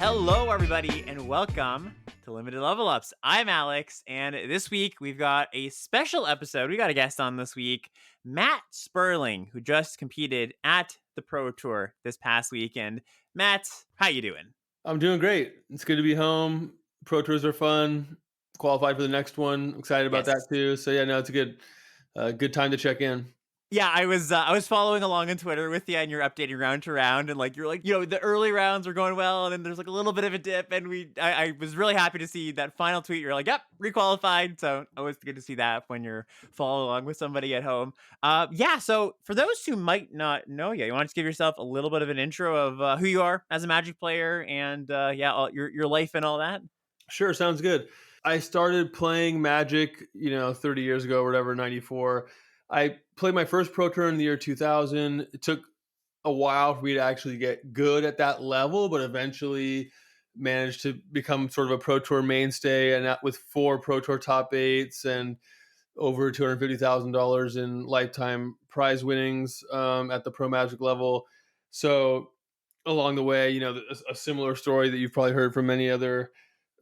Hello, everybody, and welcome to Limited Level Ups. I'm Alex, and this week we've got a special episode. We got a guest on this week, Matt Sperling, who just competed at the Pro Tour this past weekend. Matt, how you doing? I'm doing great. It's good to be home. Pro tours are fun. Qualified for the next one. Excited about that Yes. too. So yeah, no, it's a good time to check in. Yeah, I was following along on Twitter with you, and you're updating round to round, and you're like, the early rounds are going well, and then there's like a little bit of a dip, and I was really happy to see that final tweet. You're like, yep, requalified. So always good to see that when you're following along with somebody at home. Yeah. So for those who might not know you want to just give yourself a little bit of an intro of who you are as a Magic player, and your life and all that. Sure, sounds good. I started playing Magic, 30 years ago or whatever, 94. I played my first pro tour in the year 2000. It took a while for me to actually get good at that level, but eventually managed to become sort of a pro tour mainstay, and that with 4 pro tour top eights and over $250,000 in lifetime prize winnings at the pro Magic level. So along the way, a similar story that you've probably heard from many other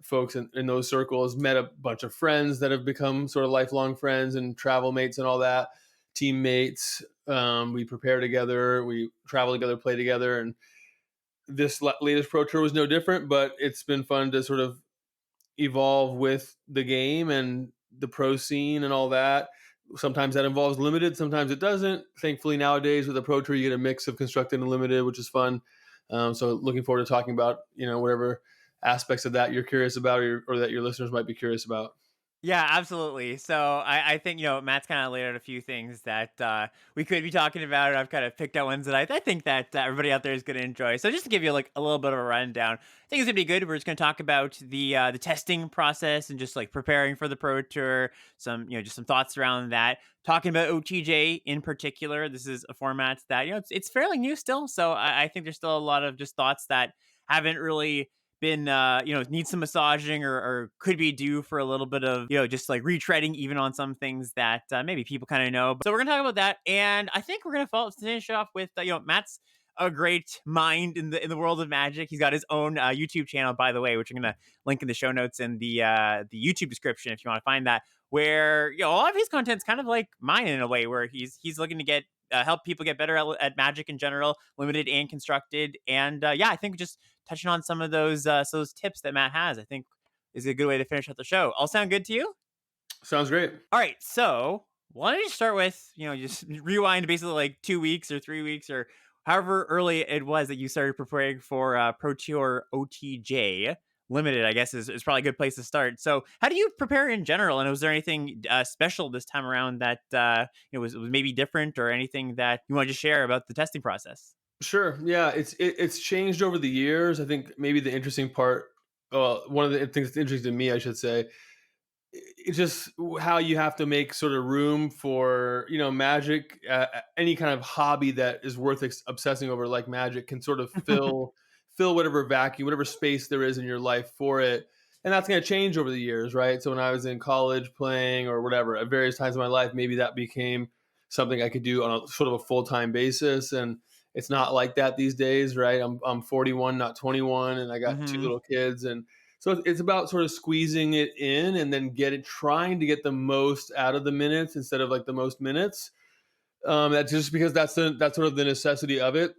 folks in those circles. Met a bunch of friends that have become sort of lifelong friends and travel mates and all that. Teammates. We prepare together, we travel together, play together, and this latest pro tour was no different. But it's been fun to sort of evolve with the game and the pro scene and all that. Sometimes that involves limited, sometimes it doesn't. Thankfully, nowadays with the pro tour, you get a mix of constructed and limited, which is fun. So looking forward to talking about whatever aspects of that you're curious about, or that your listeners might be curious about. Yeah, absolutely. So I think, Matt's kind of laid out a few things that we could be talking about. I've kind of picked out ones that I think that everybody out there is going to enjoy. So just to give you like a little bit of a rundown, I think it's going to be good. We're just going to talk about the testing process and just like preparing for the Pro Tour, just some thoughts around that. Talking about OTJ in particular. This is a format that, it's fairly new still. So I think there's still a lot of just thoughts that haven't really been need some massaging or could be due for a little bit of just like retreading even on some things that maybe people kind of know. So we're gonna talk about that, and I think we're gonna finish off with Matt's a great mind in the world of Magic. He's got his own YouTube channel, by the way, which I'm gonna link in the show notes and the YouTube description if you want to find that, where a lot of his content's kind of like mine in a way, where he's looking to get help people get better at Magic in general, limited and constructed. And I think just touching on some of those tips that Matt has, I think is a good way to finish out the show. All sound good to you? Sounds great. All right, so why don't you start with just rewind basically like 2 weeks or 3 weeks or however early it was that you started preparing for Pro Tour OTJ. Limited, I guess, is probably a good place to start. So, how do you prepare in general? And was there anything special this time around that was maybe different, or anything that you want to share about the testing process? Sure. Yeah, it's changed over the years. I think maybe the interesting part, one of the things that's interesting to me, I should say, it's just how you have to make sort of room for Magic. Any kind of hobby that is worth obsessing over, like Magic, can sort of fill whatever vacuum, whatever space there is in your life for it. And that's going to change over the years, right? So when I was in college playing or whatever, at various times in my life, maybe that became something I could do on a sort of a full-time basis. And it's not like that these days, right? I'm 41, not 21, and I got 2 Hmm. little kids. And so it's about sort of squeezing it in and then trying to get the most out of the minutes instead of like the most minutes. That's just because that's sort of the necessity of it.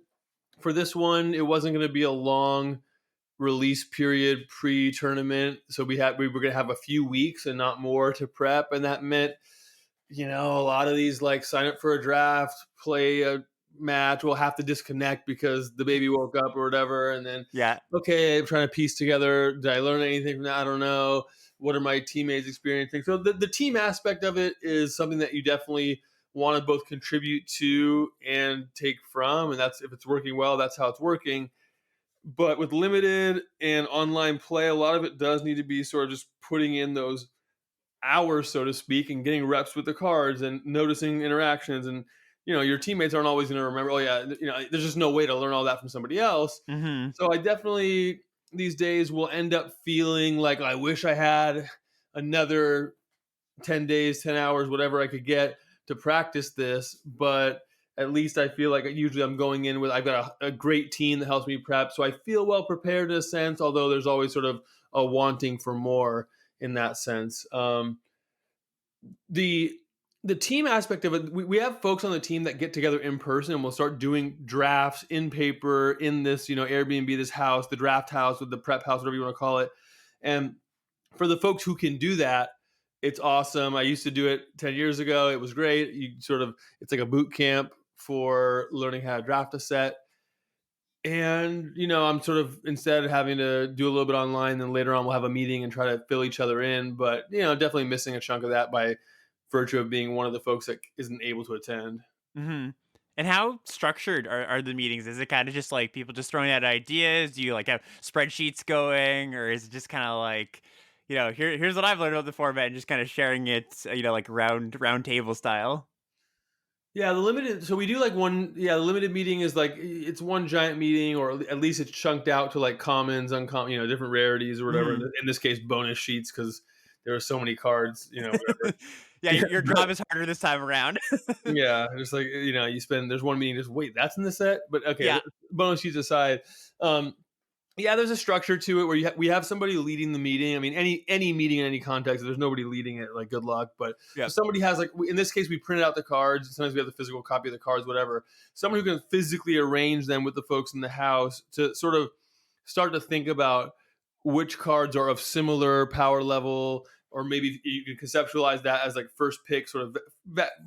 For this one, it wasn't going to be a long release period pre-tournament, so we were going to have a few weeks and not more to prep, and that meant a lot of these, like, sign up for a draft, play a match, we'll have to disconnect because the baby woke up or whatever, and then Yeah. okay, I'm trying to piece together, did I learn anything from that? I don't know. What are my teammates experiencing? So the team aspect of it is something that you definitely want to both contribute to and take from, and that's, if it's working well, that's how it's working. But with limited and online play, a lot of it does need to be sort of just putting in those hours, so to speak, and getting reps with the cards and noticing interactions. And your teammates aren't always going to remember. Oh yeah, there's just no way to learn all that from somebody else. Hmm. So I definitely these days will end up feeling like I wish I had another 10 days, 10 hours, whatever I could get to practice this. But At least I feel like usually I'm going in with I've got a great team that helps me prep, so I feel well prepared in a sense. Although there's always sort of a wanting for more in that sense. The the team aspect of it, we have folks on the team that get together in person and we'll start doing drafts in paper in this, Airbnb, this house, the draft house with the prep house, whatever you want to call it. And for the folks who can do that, it's awesome. I used to do it 10 years ago. It was great. It's like a boot camp for learning how to draft a set. And, I'm sort of, instead of having to do a little bit online, then later on we'll have a meeting and try to fill each other in. But, definitely missing a chunk of that by virtue of being one of the folks that isn't able to attend. Hmm. And how structured are the meetings? Is it kind of just like people just throwing out ideas? Do you like have spreadsheets going, or is it just kind of like, here's what I've learned about the format and just kind of sharing it, like round table style? Yeah, the limited. So we do like one. Yeah, the limited meeting is like it's one giant meeting, or at least it's chunked out to like commons, uncommon, different rarities or whatever. Hmm. In this case, bonus sheets because there are so many cards. Whatever. Yeah, Yeah, your job is harder this time around. yeah. Just like you spend. There's one meeting. Just wait, that's in the set. But okay, Yeah. bonus sheets aside. Yeah, there's a structure to it where we have somebody leading the meeting. I mean, any meeting in any context, if there's nobody leading it, like good luck. But so Yeah. somebody has like in this case, we printed out the cards. Sometimes we have the physical copy of the cards, whatever. Someone who can physically arrange them with the folks in the house to sort of start to think about which cards are of similar power level, or maybe you can conceptualize that as like first pick, sort of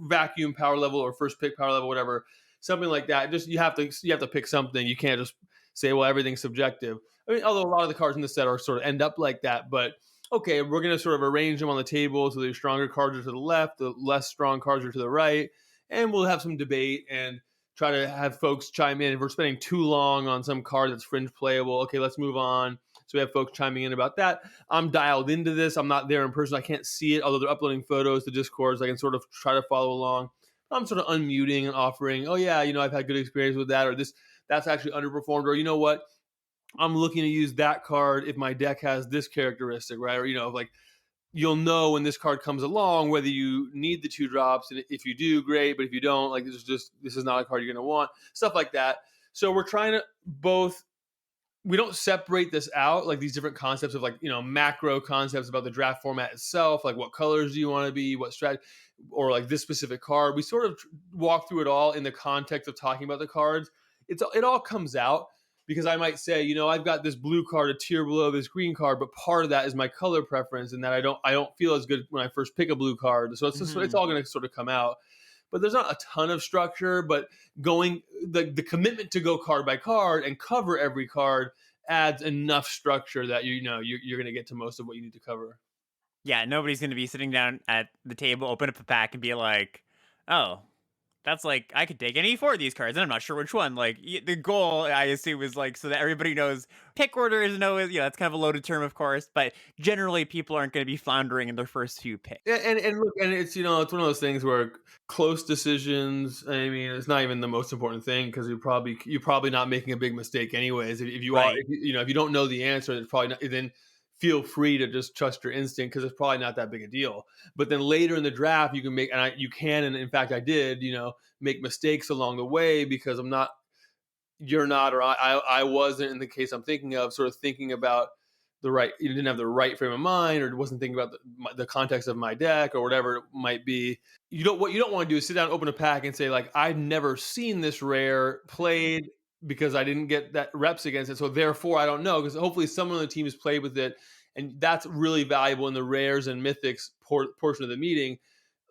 vacuum power level, or first pick power level, whatever, something like that. Just you have to pick something. You can't just say, well, everything's subjective. I mean, although a lot of the cards in the set are sort of end up like that, but okay, we're going to sort of arrange them on the table so the stronger cards are to the left, the less strong cards are to the right, and we'll have some debate and try to have folks chime in. If we're spending too long on some card that's fringe playable, okay, let's move on. So we have folks chiming in about that. I'm dialed into this. I'm not there in person. I can't see it, although they're uploading photos to Discord, so I can sort of try to follow along. I'm sort of unmuting and offering, oh yeah, I've had good experience with that, or this that's actually underperformed, or you know what, I'm looking to use that card if my deck has this characteristic, right? Or like you'll know when this card comes along whether you need the 2 drops, and if you do, great. But if you don't, like this is not a card you're going to want. Stuff like that. So we're trying to both. We don't separate this out like these different concepts of like macro concepts about the draft format itself, like what colors do you want to be, what strategy, or like this specific card. We sort of walk through it all in the context of talking about the cards. It all comes out because I might say, I've got this blue card a tier below this green card, but part of that is my color preference, and that I don't feel as good when I first pick a blue card. So it's Hmm. all going to sort of come out. But there's not a ton of structure. But going the commitment to go card by card and cover every card adds enough structure that you're going to get to most of what you need to cover. Yeah, nobody's gonna be sitting down at the table, open up a pack, and be like, "Oh, that's like I could take any 4 of these cards, and I'm not sure which one." Like the goal, I assume, is like so that everybody knows. Pick order is no, that's kind of a loaded term, of course, but generally people aren't going to be floundering in their first few picks. Yeah, and look, and it's one of those things where close decisions. I mean, it's not even the most important thing because you're probably not making a big mistake anyways. If you are, Right. if you don't know the answer, it's probably not. Then feel free to just trust your instinct because it's probably not that big a deal. But then later in the draft, you can make, you can, and in fact, I did, make mistakes along the way because you're not, or I wasn't in the case I'm thinking of, sort of thinking about you didn't have the right frame of mind, or wasn't thinking about the context of my deck or whatever it might be. What you don't want to do is sit down, open a pack, and say like, I've never seen this rare played because I didn't get that reps against it, so therefore I don't know. Because hopefully someone on the team has played with it, and that's really valuable in the rares and mythics portion of the meeting.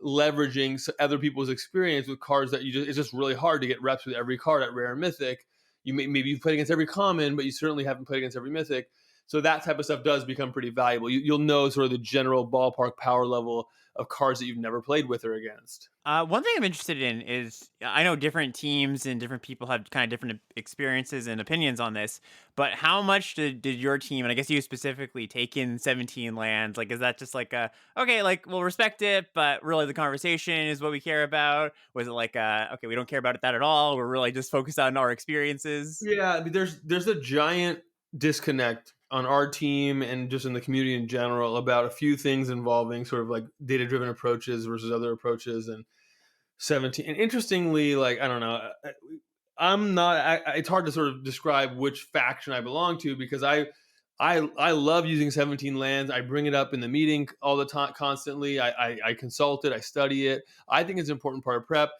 Leveraging other people's experience with cards that it's just really hard to get reps with every card at rare and mythic. Maybe you've played against every common, but you certainly haven't played against every mythic. So that type of stuff does become pretty valuable. You'll know sort of the general ballpark power level of cards that you've never played with or against. One thing I'm interested in is I know different teams and different people have kind of different experiences and opinions on this, but how much did your team, and I guess you specifically, take in 17 lands? Like, is that just like okay, like we'll respect it, but really the conversation is what we care about? Was it like okay, we don't care about that at all. We're really just focused on our experiences? Yeah, I mean, there's a giant disconnect on our team and just in the community in general about a few things involving sort of like data driven approaches versus other approaches. And 17. And interestingly, like, I don't know, I'm not. It's hard to sort of describe which faction I belong to because I love using 17 lands. I bring it up in the meeting all the time, constantly. I consult it. I study it. I think it's an important part of prep.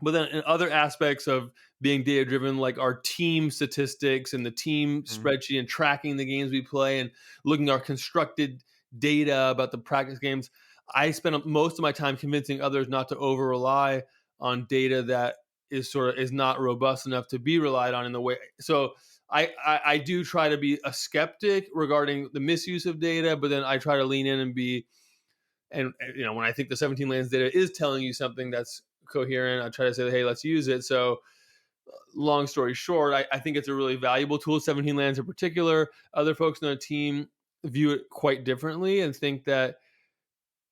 But then in other aspects of being data driven, like our team statistics and the team Mm. spreadsheet and tracking the games we play and looking at our constructed data about the practice games, I spend most of my time convincing others not to over rely on data that is not robust enough to be relied on in the way. So I do try to be a skeptic regarding the misuse of data, but then I try to lean in and be, and when I think the 17 lands data is telling you something that's coherent, I try to say, hey, let's use it. So long story short, I think it's a really valuable tool, 17 lands in particular. Other folks on the team view it quite differently and think that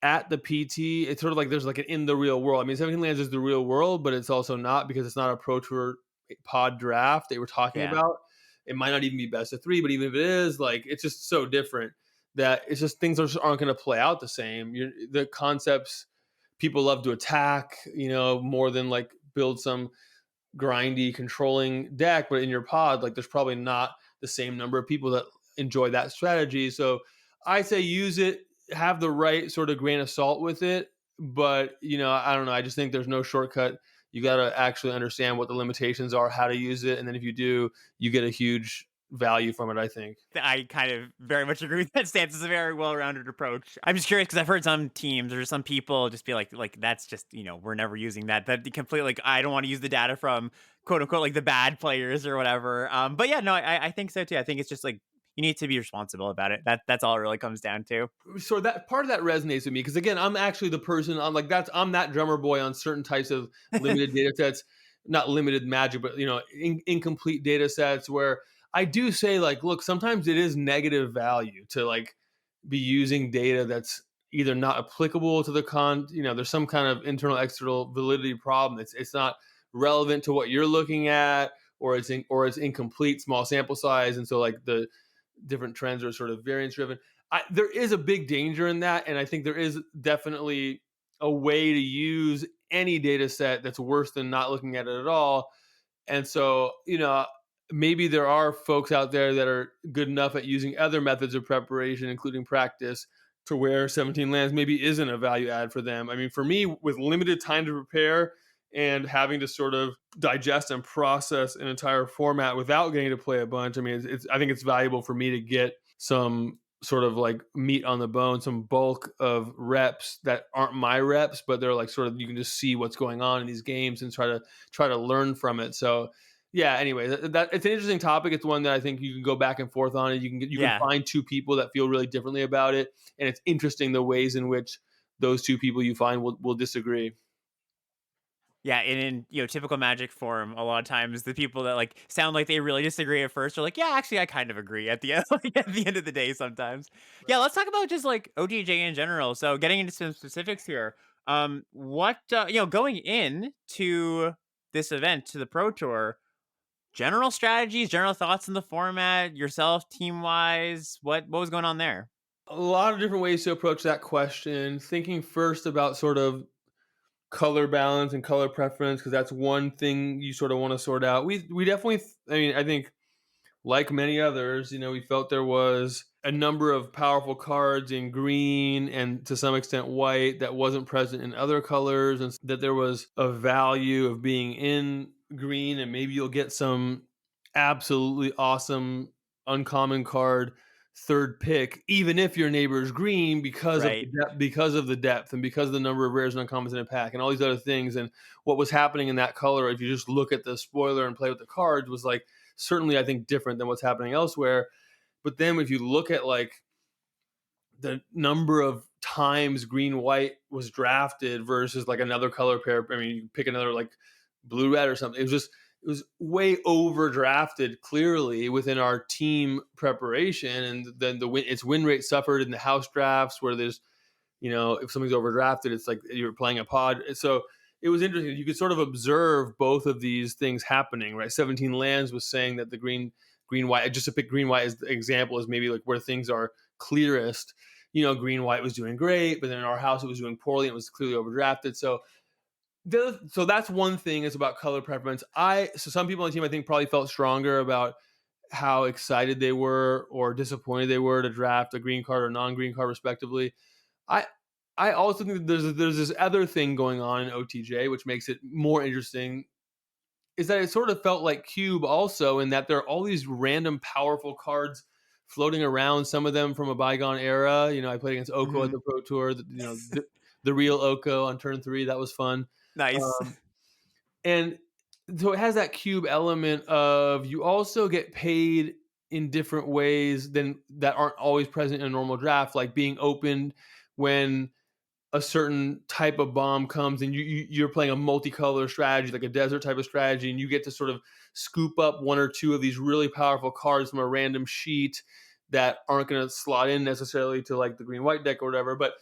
at the PT, it's sort of like there's like an in the real world. I mean, 17 lands is the real world, but it's also not, because it's not a Pro Tour pod draft they were talking Yeah. about. It might not even be best of three, but even if it is, like, it's just so different that it's just things aren't going to play out the same. The concepts people love to attack, more than like build some grindy controlling deck, but in your pod, like, there's probably not the same number of people that enjoy that strategy. So I say use it, have the right sort of grain of salt with it. But I don't know, I just think there's no shortcut. You got to actually understand what the limitations are, how to use it, and then if you do, you get a huge value from it, I think. I kind of very much agree with that stance. It's a very well-rounded approach. I'm just curious because I've heard some teams or some people just be like that's just we're never using that. That completely, like, I don't want to use the data from quote unquote like the bad players or whatever. But yeah, no, I think so too. I think it's just like you need to be responsible about it. That's all it really comes down to. So that part of that resonates with me because, again, I'm actually the person, I'm that drummer boy on certain types of limited data sets, not limited magic, but incomplete data sets, where I do say, like, look, sometimes it is negative value to, like, be using data that's either not applicable to the there's some kind of internal external validity problem. It's not relevant to what you're looking at, or it's incomplete, small sample size, and so, like, the different trends are sort of variance driven. There is a big danger in that, and I think there is definitely a way to use any data set that's worse than not looking at it at all. And so, maybe there are folks out there that are good enough at using other methods of preparation, including practice, to where 17 lands maybe isn't a value add for them. I mean, for me, with limited time to prepare and having to sort of digest and process an entire format without getting to play a bunch, I mean, I think it's valuable for me to get some sort of like meat on the bone, some bulk of reps that aren't my reps, but they're like sort of, you can just see what's going on in these games and try to learn from it. So yeah, anyway, that it's an interesting topic. It's one that I think you can go back and forth on it. You can Yeah. find two people that feel really differently about it, and it's interesting the ways in which those two people you find will disagree. Yeah, and in typical Magic form, a lot of times the people that like sound like they really disagree at first are like, yeah, actually, I kind of agree at the end, like, at the end of the day. Sometimes, yeah. Let's talk about just like OTJ in general. So, getting into some specifics here. What going in to this event to the Pro Tour, general strategies, general thoughts on the format, yourself, team wise, what was going on there? A lot of different ways to approach that question. Thinking first about sort of color balance and color preference, because that's one thing you sort of want to sort out. We definitely, I mean, I think, like many others, we felt there was a number of powerful cards in green and to some extent white that wasn't present in other colors, and that there was a value of being in green, and maybe you'll get some absolutely awesome uncommon card third pick, even if your neighbor's green, because of Right. the depth and because of the number of rares and uncommons in a pack and all these other things. And what was happening in that color, if you just look at the spoiler and play with the cards, was like certainly, I think, different than what's happening elsewhere. But then if you look at like the number of times green white was drafted versus like another color pair, I mean, you pick another like blue red or something. It was way over drafted clearly within our team preparation, and then its win rate suffered in the house drafts where there's, if something's overdrafted, it's like you're playing a pod. So it was interesting. You could sort of observe both of these things happening, right? 17 Lands was saying that the green white, just to pick green white as the example, is maybe like where things are clearest. Green white was doing great, but then in our house it was doing poorly and it was clearly overdrafted. So So that's one thing is about color preference. So some people on the team I think probably felt stronger about how excited they were or disappointed they were to draft a green card or non-green card respectively. I I also think that there's this other thing going on in OTJ which makes it more interesting is that it sort of felt like Cube also in that there are all these random powerful cards floating around. Some of them from a bygone era. You know, I played against Oko at Hmm. the Pro Tour. The real Oko on turn 3. That was fun. Nice. Um, and so it has that cube element of you also get paid in different ways than that aren't always present in a normal draft, like being opened when a certain type of bomb comes and you're playing a multicolor strategy, like a desert type of strategy, and you get to sort of scoop up one or two of these really powerful cards from a random sheet that aren't going to slot in necessarily to like the green white deck or whatever. But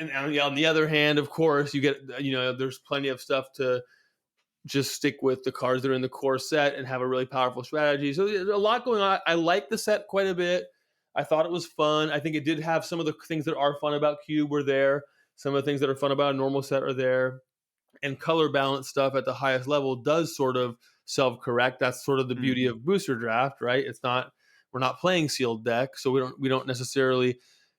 and on the other hand, of course, you get there's plenty of stuff to just stick with the cards that are in the core set and have a really powerful strategy. So there's a lot going on. I like the set quite a bit. I thought it was fun. I think it did have some of the things that are fun about Cube were there. Some of the things that are fun about a normal set are there. And color balance stuff at the highest level does sort of self-correct. That's sort of the beauty Hmm. of booster draft, right? It's not we're not playing sealed deck, so we don't necessarily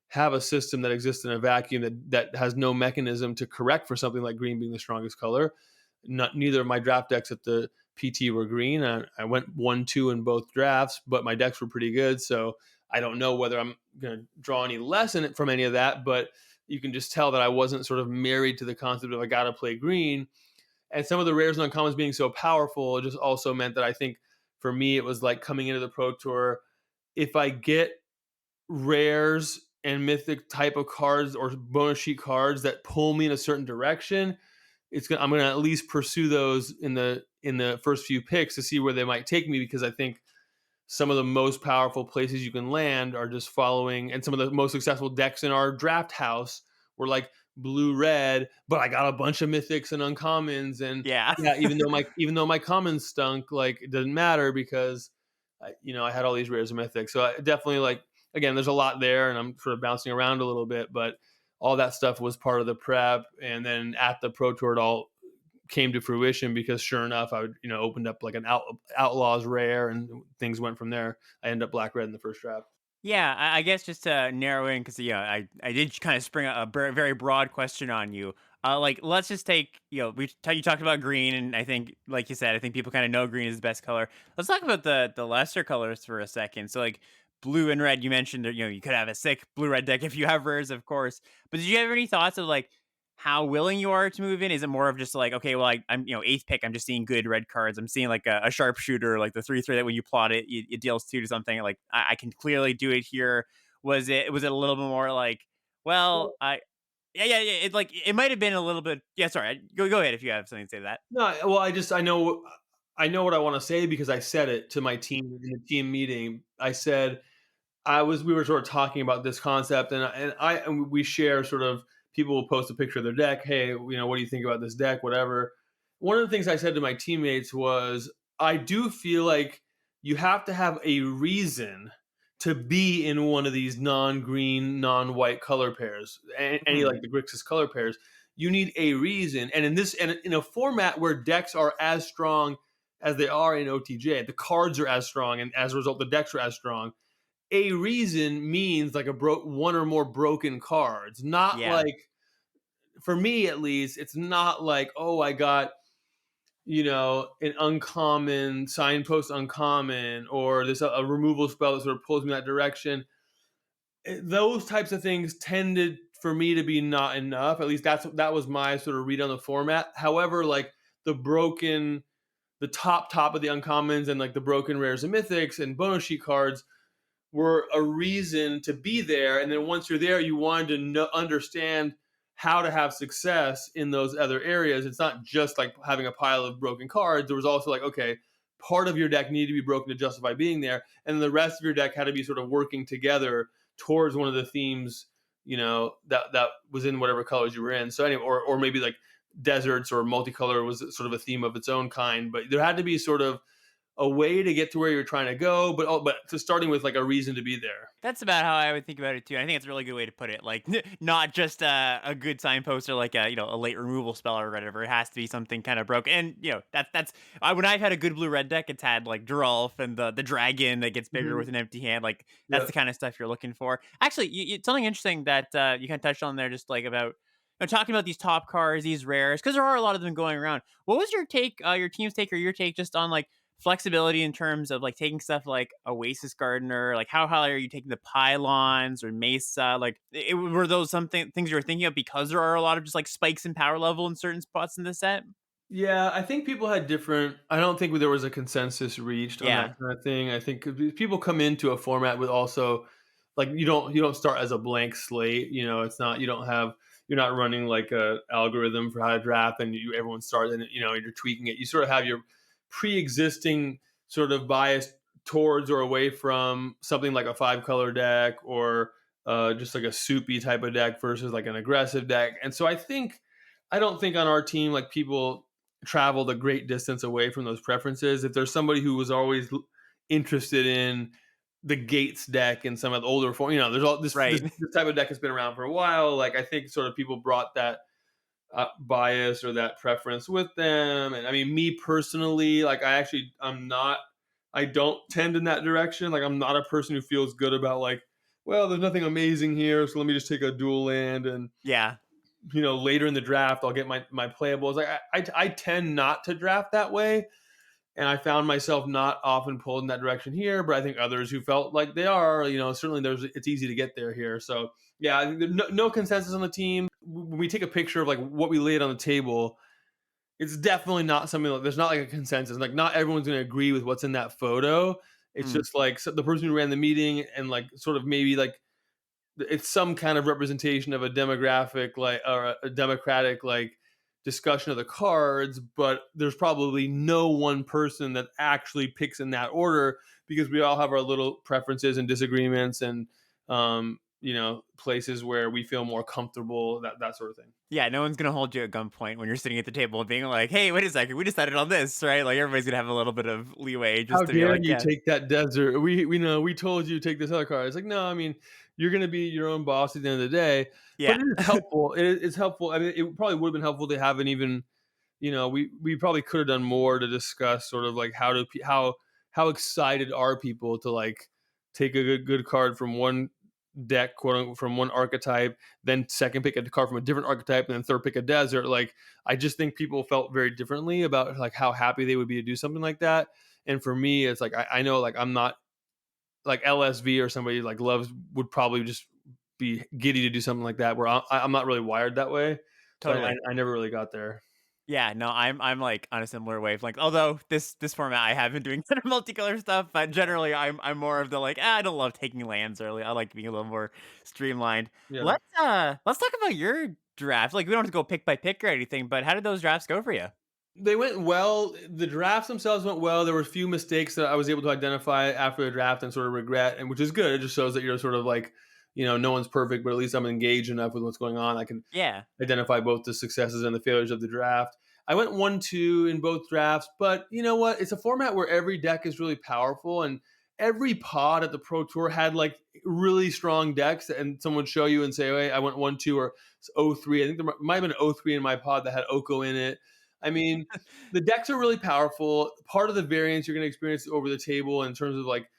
have a system that exists in a vacuum that has no mechanism to correct for something like green being the strongest color. Neither of my draft decks at the PT were green. I went 1-2 in both drafts, but my decks were pretty good. So I don't know whether I'm going to draw any lesson from any of that, but you can just tell that I wasn't sort of married to the concept of I got to play green. And some of the rares and uncommons being so powerful just also meant that I think for me it was like coming into the Pro Tour. If I get rares and mythic type of cards or bonus sheet cards that pull me in a certain direction, I'm going to at least pursue those in the first few picks to see where they might take me because I think some of the most powerful places you can land are just following, and some of the most successful decks in our draft house were like blue red, but I got a bunch of mythics and uncommons, and Yeah. yeah, even though my commons stunk, like it doesn't matter because I had all these rares and mythics. So I definitely like again, there's a lot there, and I'm sort of bouncing around a little bit, but all that stuff was part of the prep, and then at the Pro Tour, it all came to fruition because sure enough, I would opened up like an Outlaws rare and things went from there. I ended up black red in the first draft. Yeah, I guess just to narrow in, because yeah, I did kind of spring a very broad question on you. Like let's just take you talked about green, and I think like you said, I think people kind of know green is the best color. Let's talk about the lesser colors for a second. So like blue and red, you mentioned that you could have a sick blue red deck if you have rares, of course. But did you have any thoughts of like how willing you are to move in? Is it more of just like, okay, well, I'm eighth pick, I'm just seeing good red cards. I'm seeing like a sharpshooter, like the 3/3 that when you plot it, it deals two to something. Like I can clearly do it here. Was it a little bit more like, well, yeah. It like it might have been a little bit. Yeah, sorry. Go ahead if you have something to say to that. No, well, I know what I want to say because I said it to my team in the team meeting. I said we were sort of talking about this concept, and we share sort of people will post a picture of their deck. Hey, what do you think about this deck? Whatever. One of the things I said to my teammates was, I do feel like you have to have a reason to be in one of these non-green, non-white color pairs, any Hmm. like the Grixis color pairs. You need a reason, and in a format where decks are as strong as they are in OTJ, the cards are as strong, and as a result, the decks are as strong. A reason means like one or more broken cards, not Yeah. like for me at least, it's not like, oh, I got an uncommon signpost uncommon or this a removal spell that sort of pulls me that direction. Those types of things tended for me to be not enough. At least that was my sort of read on the format. However, like the broken, the top of the uncommons and like the broken rares and mythics and bonus sheet cards were a reason to be there. And then once you're there, you wanted to understand how to have success in those other areas. It's not just like having a pile of broken cards. There was also like, okay, part of your deck needed to be broken to justify being there. And the rest of your deck had to be sort of working together towards one of the themes, that was in whatever colors you were in. So anyway, or maybe like deserts or multicolor was sort of a theme of its own kind. But there had to be sort of a way to get to where you're trying to go, but to starting with like a reason to be there. That's about how I would think about it too. I think it's a really good way to put it. Like, not just a good signpost or like a a late removal spell or whatever. It has to be something kind of broke. And that's when I've had a good blue red deck. It's had like Drulf and the dragon that gets bigger Hmm. with an empty hand. Like that's Yeah. the kind of stuff you're looking for. Actually, something interesting that you kind of touched on there, just like about talking about these top cards, these rares, because there are a lot of them going around. What was your take, your team's take, or your take just on like flexibility in terms of like taking stuff like Oasis Gardener? Like how high are you taking the pylons or Mesa? Like were those something things you were thinking of because there are a lot of just like spikes in power level in certain spots in the set? Yeah, I think people had different. I don't think there was a consensus reached on that Yeah, kind of thing. I think 'cause people come into a format with also like you don't start as a blank slate. You know, it's not you don't have you're not running like a algorithm for how to draft and everyone starts and you're tweaking it. You sort of have your pre-existing sort of bias towards or away from something like a five color deck or just like a soupy type of deck versus like an aggressive deck. And so I don't think on our team like people traveled a great distance away from those preferences. If there's somebody who was always interested in the Gates deck and some of the older form, there's all right. this type of deck has been around for a while. Like I think sort of people brought that bias or that preference with them. And I mean, me personally, like I don't tend in that direction. Like I'm not a person who feels good about like, well, there's nothing amazing here, so let me just take a dual land and Yeah, later in the draft I'll get my playables. Like I tend not to draft that way, and I found myself not often pulled in that direction here. But I think others who felt like they are, certainly it's easy to get there here. So yeah, I think there's no consensus on the team. When we take a picture of like what we laid on the table, it's definitely not something like there's not like a consensus. Like not everyone's going to agree with what's in that photo. It's mm, just like the person who ran the meeting and like sort of maybe like it's some kind of representation of a demographic like or a democratic like discussion of the cards, but there's probably no one person that actually picks in that order because we all have our little preferences and disagreements and places where we feel more comfortable, that sort of thing. yeah. No one's gonna hold you at gunpoint when you're sitting at the table, being like, "Hey, wait a second, we decided on this, right?" Like everybody's gonna have a little bit of leeway How just to be dare like, you "Yeah, take that desert? We know we told you to take this other card. It's like, no, I mean, you're gonna be your own boss at the end of the day. But yeah, it is helpful. It's helpful. I mean, it probably would have been helpful to have an even, we probably could have done more to discuss sort of like how excited are people to like take a good card from one deck, quote unquote, from one archetype, then second pick a card from a different archetype, and then third pick a desert. Like I just think people felt very differently about like how happy they would be to do something like that. And for me, it's like I know like I'm not like LSV or somebody like loves would probably just be giddy to do something like that. Where I'm not really wired that way, so totally." I never really got there. Yeah, no, I'm like on a similar wavelength. Although this format I have been doing kind of multicolor stuff, but generally I'm more of the like, I don't love taking lands early. I like being a little more streamlined. Yeah. Let's talk about your draft. Like we don't have to go pick by pick or anything, but how did those drafts go for you? They went well. The drafts themselves went well. There were a few mistakes that I was able to identify after the draft and sort of regret, and which is good. It just shows that you're sort of like, no one's perfect, but at least I'm engaged enough with what's going on. I can Yeah. identify both the successes and the failures of the draft. I went 1-2 in both drafts, but you know what? It's a format where every deck is really powerful, and every pod at the Pro Tour had like really strong decks, and someone would show you and say, "Hey, I went 1-2 or 0-3." I think there might have been 0-3 in my pod that had Oko in it. I mean, the decks are really powerful. Part of the variance you're going to experience over the table in terms of like,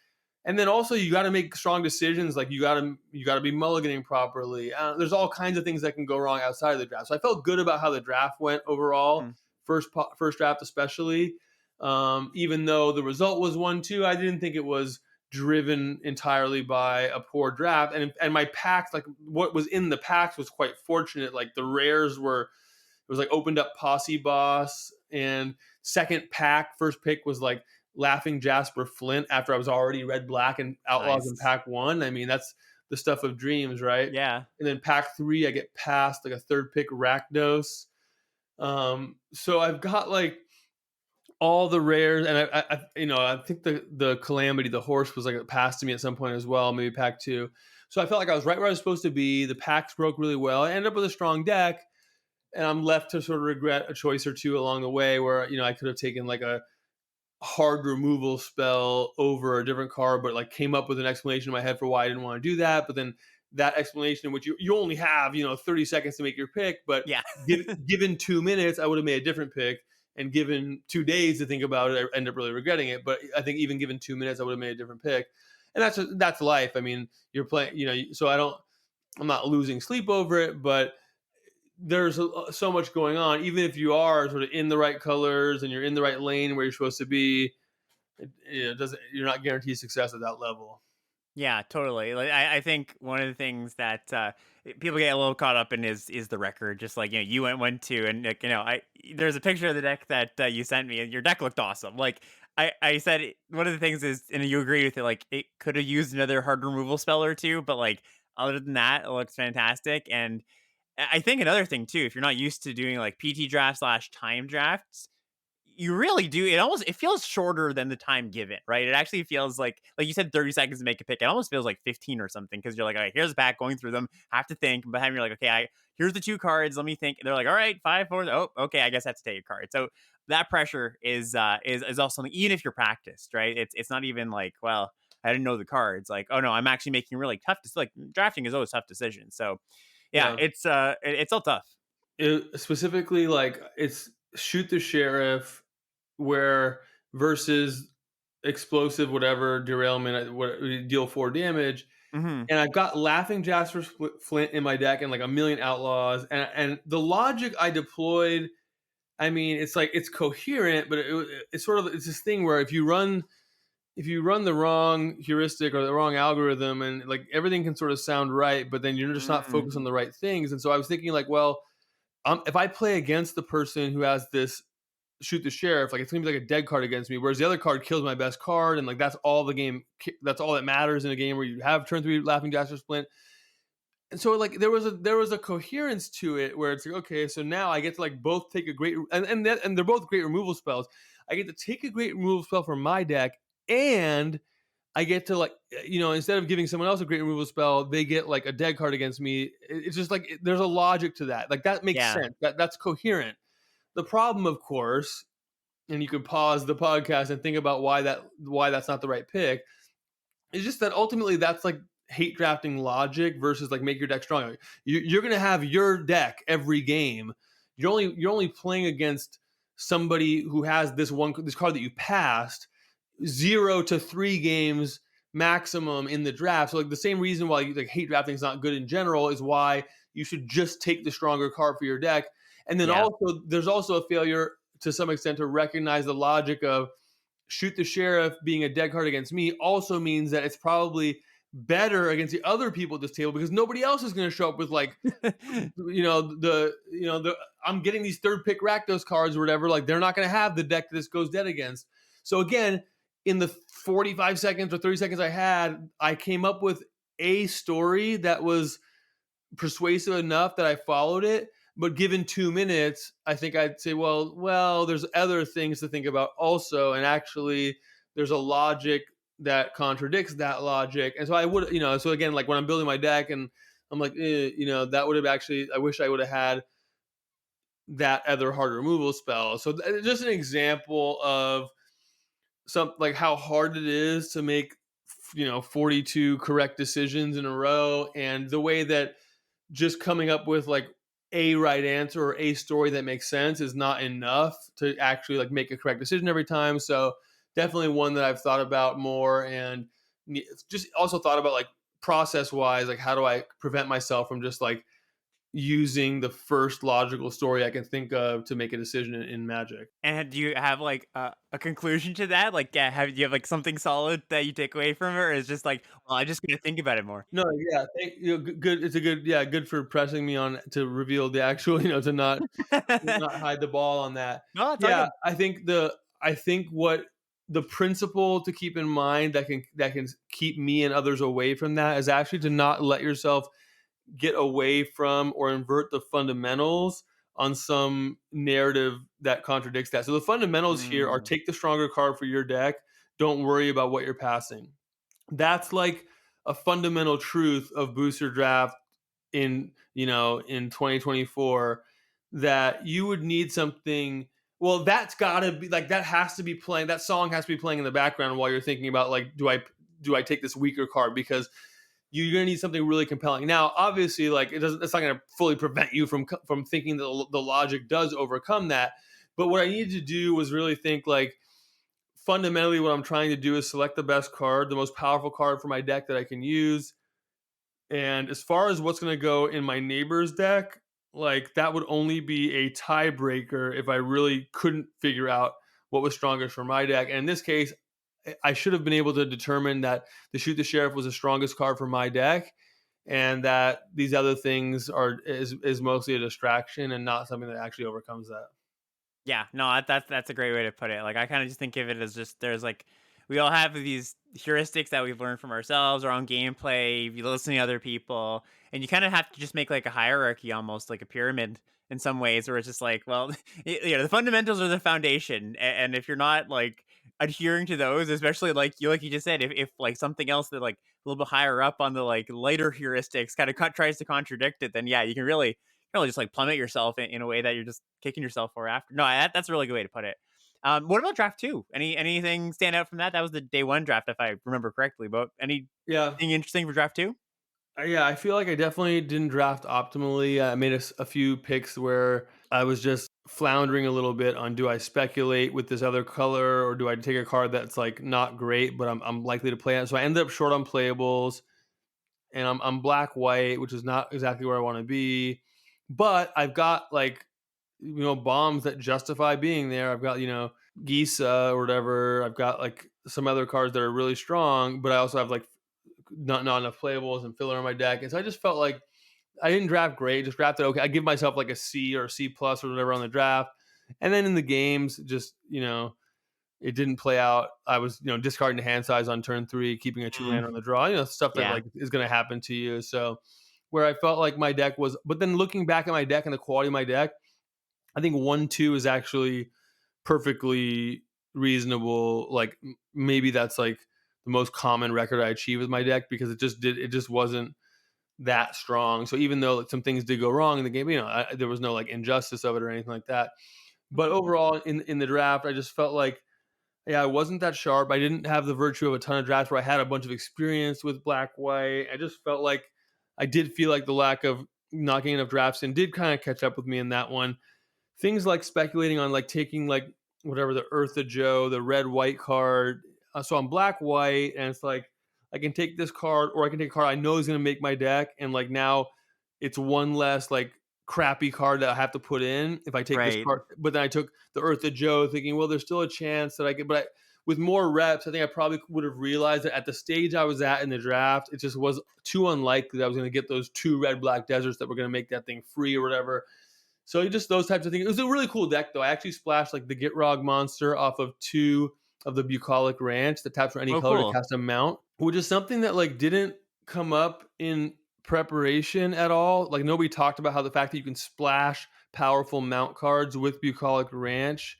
and then also you got to make strong decisions. Like you got to be mulliganing properly. There's all kinds of things that can go wrong outside of the draft. So I felt good about how the draft went overall. Mm, First draft especially. Even though the result was 1-2, I didn't think it was driven entirely by a poor draft. And my packs, like what was in the packs, was quite fortunate. Like the rares were, it was like opened up Posse Boss, and second pack, first pick was like Laughing Jasper Flint after I was already red black and Outlaws in nice. pack one. I mean, that's the stuff of dreams, right? Yeah. And then pack three, I get past like a third pick Rakdos. So I've got like all the rares, and I think the Calamity, the horse, was like passed to me at some point as well, maybe pack two. So I felt like I was right where I was supposed to be. The packs broke really well. I ended up with a strong deck, and I'm left to sort of regret a choice or two along the way where I could have taken like a hard removal spell over a different card, but like came up with an explanation in my head for why I didn't want to do that. But then that explanation, which you only have 30 seconds to make your pick, but Yeah. given 2 minutes, I would have made a different pick. And given 2 days to think about it, I end up really regretting it. But I think even given 2 minutes, I would have made a different pick. And that's life. I mean, you're playing, so I'm not losing sleep over it, but there's so much going on. Even if you are sort of in the right colors and you're in the right lane where you're supposed to be, it doesn't. You're not guaranteed success at that level. Yeah, totally. Like I think one of the things that people get a little caught up in is the record. Just like you went to, and like, I there's a picture of the deck that you sent me, and your deck looked awesome. Like I said, one of the things is, and you agree with it. Like it could have used another hard removal spell or two, but like other than that, it looks fantastic. And I think another thing too, if you're not used to doing like PT draft slash time drafts, you really do. It feels shorter than the time given, right? It actually feels like you said 30 seconds to make a pick. It almost feels like 15 or something because you're like, all right, here's a pack going through them. Have to think. But then you're like, okay, here's the two cards. Let me think. They're like, all right, 5, 4. Oh, okay, I guess I have to take a card. So that pressure is also something, even if you're practiced, right? It's not even like, well, I didn't know the cards. Like, oh no, I'm actually making really tough. Like drafting is always tough decisions. So yeah, Yeah. it's all tough. Specifically, like it's shoot the sheriff, where versus explosive whatever derailment, what deal 4 damage. Hmm. And I've got Laughing Jasper Flint in my deck and like a million outlaws. And the logic I deployed, I mean, it's like it's coherent, but it's sort of it's this thing where if you run the wrong heuristic or the wrong algorithm, and like everything can sort of sound right, but then you're just not focused on the right things. And so I was thinking like, well, if I play against the person who has this shoot the sheriff, like it's gonna be like a dead card against me, whereas the other card kills my best card, and like that's all the game. That's all that matters in a game where you have turn 3 Laughing Jasper Splint. And so like there was a coherence to it where it's like, okay, so now I get to like both take a great and they're both great removal spells. I get to take a great removal spell from my deck, and I get to like instead of giving someone else a great removal spell, they get like a dead card against me. It's just like there's a logic to that. Like that makes Yeah. sense. That's coherent. The problem, of course, and you could pause the podcast and think about why that's not the right pick. It's just that ultimately that's like hate drafting logic versus like make your deck stronger. You're going to have your deck every game. You're only playing against somebody who has this card that you passed 0 to 3 games maximum in the draft. So like the same reason why like hate drafting is not good in general is why you should just take the stronger card for your deck. And then Yeah. also there's also a failure to some extent to recognize the logic of shoot the sheriff being a dead card against me also means that it's probably better against the other people at this table because nobody else is going to show up with like the I'm getting these third pick Rakdos cards or whatever. Like they're not going to have the deck that this goes dead against. So again, in the 45 seconds or 30 seconds I had, I came up with a story that was persuasive enough that I followed it. But given 2 minutes, I think I'd say, well, there's other things to think about also, and actually, there's a logic that contradicts that logic. And so I would, so again, like when I'm building my deck, and I'm like, that would have actually, I wish I would have had that other hard removal spell. So just an example of some like how hard it is to make 42 correct decisions in a row, and the way that just coming up with like a right answer or a story that makes sense is not enough to actually like make a correct decision every time. So definitely one that I've thought about more, and just also thought about like process wise, like how do I prevent myself from just like using the first logical story I can think of to make a decision in Magic. And do you have like a conclusion to that? Like, yeah, do you have like something solid that you take away from it, or is just like, well, I just gotta think about it more? No, yeah, thank you. Good. It's a good, yeah, good for pressing me on to reveal the actual, to not hide the ball on that. No, it's all Yeah, good. I think what the principle to keep in mind that can keep me and others away from that is actually to not let yourself get away from or invert the fundamentals on some narrative that contradicts that. So the fundamentals here are Mm, take the stronger card for your deck. Don't worry about what you're passing. That's like a fundamental truth of booster draft in 2024, that you would need something Well, that's gotta be like that has to be playing. That song has to be playing in the background while you're thinking about like, do I take this weaker card because you're gonna need something really compelling. Now, obviously, like it doesn't. It's not gonna fully prevent you from thinking that the logic does overcome that. But what I needed to do was really think like fundamentally what I'm trying to do is select the best card, the most powerful card for my deck that I can use. And as far as what's going to go in my neighbor's deck, like that would only be a tiebreaker if I really couldn't figure out what was strongest for my deck. And in this case, I should have been able to determine that the Shoot the Sheriff was the strongest card for my deck, and that these other things is mostly a distraction and not something that actually overcomes that. Yeah, no, that's a great way to put it. Like I kind of just think of it as just there's like we all have these heuristics that we've learned from ourselves, our own gameplay. You listen to other people, and you kind of have to just make like a hierarchy, almost like a pyramid in some ways, where it's just like, well, the fundamentals are the foundation, and if you're not like adhering to those, especially like you just said, if like something else that like a little bit higher up on the like lighter heuristics kind of tries to contradict it, then yeah, you can really just like plummet yourself in a way that you're just kicking yourself for after. No, that's a really good way to put it. What about draft two? Anything stand out from that? That was the day one draft, if I remember correctly. But anything Yeah. interesting for draft two? Yeah, I feel like I definitely didn't draft optimally. I made a few picks where I was just floundering a little bit on do I speculate with this other color or do I take a card that's like not great but I'm likely to play it. So I ended up short on playables and I'm black white, which is not exactly where I want to be. But I've got like bombs that justify being there. I've got Gisa or whatever. I've got like some other cards that are really strong, but I also have like not enough playables and filler on my deck. And so I just felt like I didn't draft great, just drafted okay. I give myself like a C or a C plus or whatever on the draft. And then in the games, just it didn't play out. I was discarding the hand size on turn 3, keeping a 2 land on the draw. Stuff that Yeah, like is going to happen to you. So where I felt like my deck was, but then looking back at my deck and the quality of my deck, I think 1-2 is actually perfectly reasonable. Like maybe that's like the most common record I achieve with my deck because it just wasn't that strong. So even though like, some things did go wrong in the game, there was no like injustice of it or anything like that. But overall, in the draft, I just felt like yeah, I wasn't that sharp. I didn't have the virtue of a ton of drafts where I had a bunch of experience with black white. I just felt like I did feel like the lack of not getting enough drafts and did kind of catch up with me in that one. Things like speculating on like taking like whatever the Eartha Joe, the red white card. So I'm black white, and it's like I can take this card, or I can take a card I know is going to make my deck, and like now it's one less like crappy card that I have to put in if I take this right. card. But then I took the Eartha Joe, thinking, well, there's still a chance that I could. But with more reps, I think I probably would have realized that at the stage I was at in the draft, it just was too unlikely that I was going to get those 2 red black deserts that were going to make that thing free or whatever. So just those types of things. It was a really cool deck, though. I actually splashed like the Gitrog monster off of 2 of the Bucolic Ranch that taps for any Oh, color to cool. cast a mount, which is something that like didn't come up in preparation at all. Like nobody talked about how the fact that you can splash powerful mount cards with Bucolic Ranch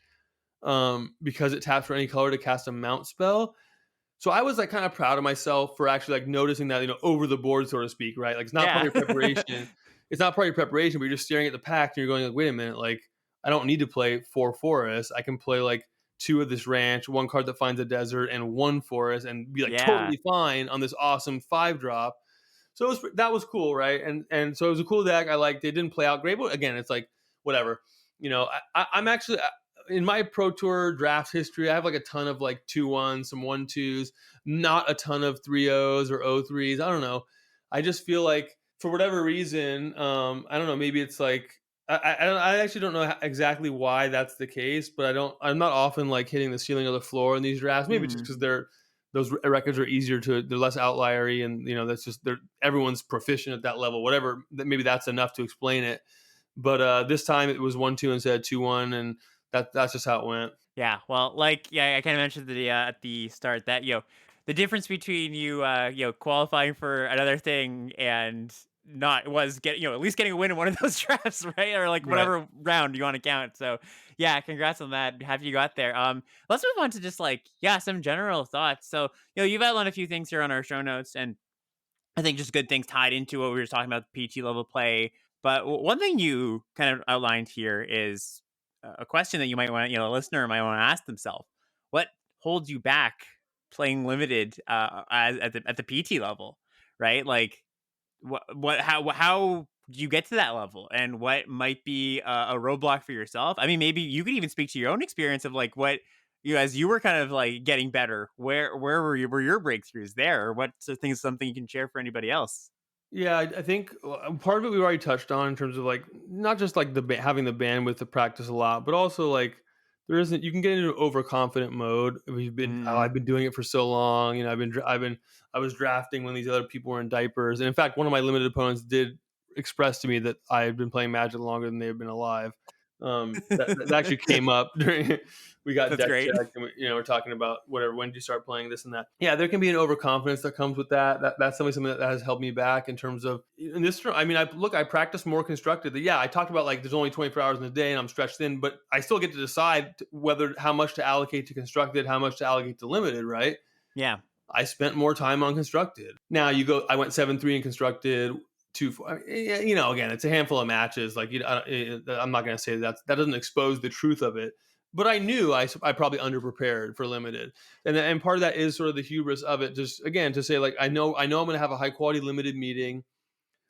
because it taps for any color to cast a mount spell. So I was like kind of proud of myself for actually like noticing that, over the board, so to speak, right? Like it's not part Yeah. of your preparation. It's not part of your preparation, but you're just staring at the pack and you're going like, wait a minute, like I don't need to play 4 forests. I can play like 2 of this ranch, 1 card that finds a desert, and 1 forest, and be like Yeah. totally fine on this awesome 5 drop. So that was cool, right? And so it was a cool deck. I liked it. It didn't play out great, but again, it's like whatever. I'm actually in my Pro Tour draft history. I have like a ton of like 2-1s, some 1-2s, not a ton of 3-0s or 0-3s. I don't know. I just feel like for whatever reason, I don't know. Maybe it's like I actually don't know exactly why that's the case, but I'm not often like hitting the ceiling or the floor in these drafts. Maybe just Mhm. because those records are easier they're less outliery, and that's just everyone's proficient at that level. Whatever, maybe that's enough to explain it. But this time it was 1-2 instead of 2-1, and that's just how it went. Yeah, well, I kind of mentioned at the start that the difference between qualifying for another thing and not was getting at least getting a win in one of those drafts, right? Or like Right. whatever round you want to count. So yeah, congrats on that. Happy you got there. Let's move on to just some general thoughts. So you've outlined a few things here on our show notes, and I think just good things tied into what we were talking about, the PT level play. But one thing you kind of outlined here is a question that you might want, a listener might want to ask themselves: what holds you back playing limited at the PT level, right? Like, how do you get to that level, and what might be a roadblock for yourself? I mean, maybe you could even speak to your own experience of like what as you were kind of like getting better. Where were your breakthroughs there, or what sort of things something you can share for anybody else? Yeah, I think part of it we already touched on in terms of like not just like having the bandwidth to practice a lot, but also like there isn't you can get into overconfident mode. We've been Mm. I've been doing it for so long. I was drafting when these other people were in diapers, and in fact, one of my limited opponents did express to me that I had been playing Magic longer than they had been alive. That actually came up during we got That's deck great. checked, and we're talking about whatever. When did you start playing this and that? Yeah, there can be an overconfidence that comes with that. That's something that has held me back in terms of in this. I mean, I practice more constructed. Yeah, I talked about like there's only 24 hours in a day and I'm stretched thin, but I still get to decide whether how much to allocate to constructed, how much to allocate to limited. Right? Yeah. I spent more time on constructed. Now you go. I went 7-3 in constructed. 2-4. Again, it's a handful of matches. Like I'm not going to say that doesn't expose the truth of it. But I knew I probably underprepared for limited, and part of that is sort of the hubris of it. Just again to say like I know I'm going to have a high quality limited meeting.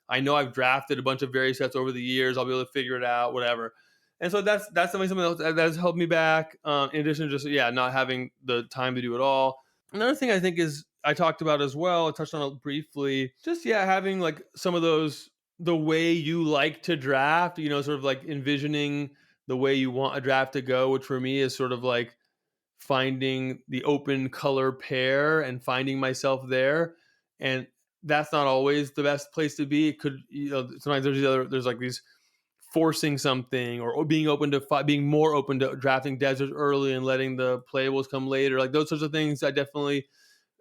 I know I've drafted a bunch of various sets over the years. I'll be able to figure it out, whatever. And so that's something else that has held me back. In addition to just not having the time to do it all. Another thing I think is I talked about as well. I touched on it briefly. Just having like some of those the way you like to draft. Sort of like envisioning the way you want a draft to go, which for me is sort of like finding the open color pair and finding myself there. And that's not always the best place to be. It could, sometimes there's like these forcing something or being open to being more open to drafting deserts early and letting the playables come later. Like those sorts of things, I definitely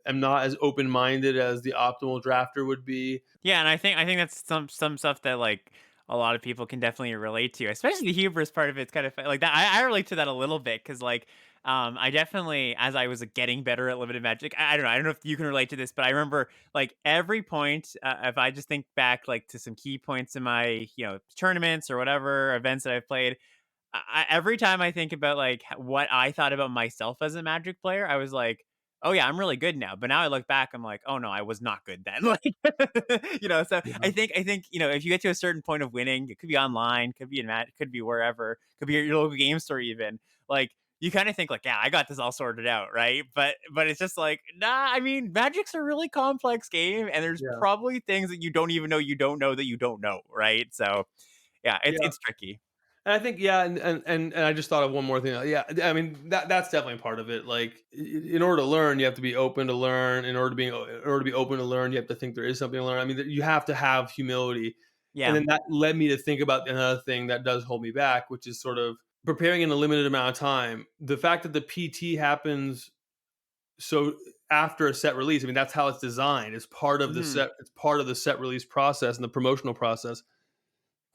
am not as open minded as the optimal drafter would be. Yeah, and I think that's some stuff that like a lot of people can definitely relate to, especially the hubris part of it's kind of like that. I relate to that a little bit because like I definitely as I was getting better at limited magic, I don't know if you can relate to this, but I remember like every point if I just think back like to some key points in my tournaments or whatever events that I've played. Every time I think about like what I thought about myself as a Magic player, I was like, "Oh yeah, I'm really good now." But now I look back, I'm like, "Oh no, I was not good then." Like, So Yeah. I think if you get to a certain point of winning, it could be online, could be in Mat, could be wherever, could be your local game store even. Like you kind of think like, "Yeah, I got this all sorted out," right? But it's just like, nah. I mean, Magic's a really complex game, and there's Yeah. probably things that you don't even know you don't know that you don't know, right? So yeah, it's Yeah. it's tricky. And I think, and I just thought of one more thing. Yeah, I mean that's definitely part of it. Like in order to learn, you have to be open to learn. In order to be open to learn, you have to think there is something to learn. I mean, you have to have humility. And Yeah. then that led me to think about another thing that does hold me back, which is sort of preparing in a limited amount of time. The fact that the PT happens so after a set release, I mean that's how it's designed. It's part of the Mhm. set. It's part of the set release process and the promotional process.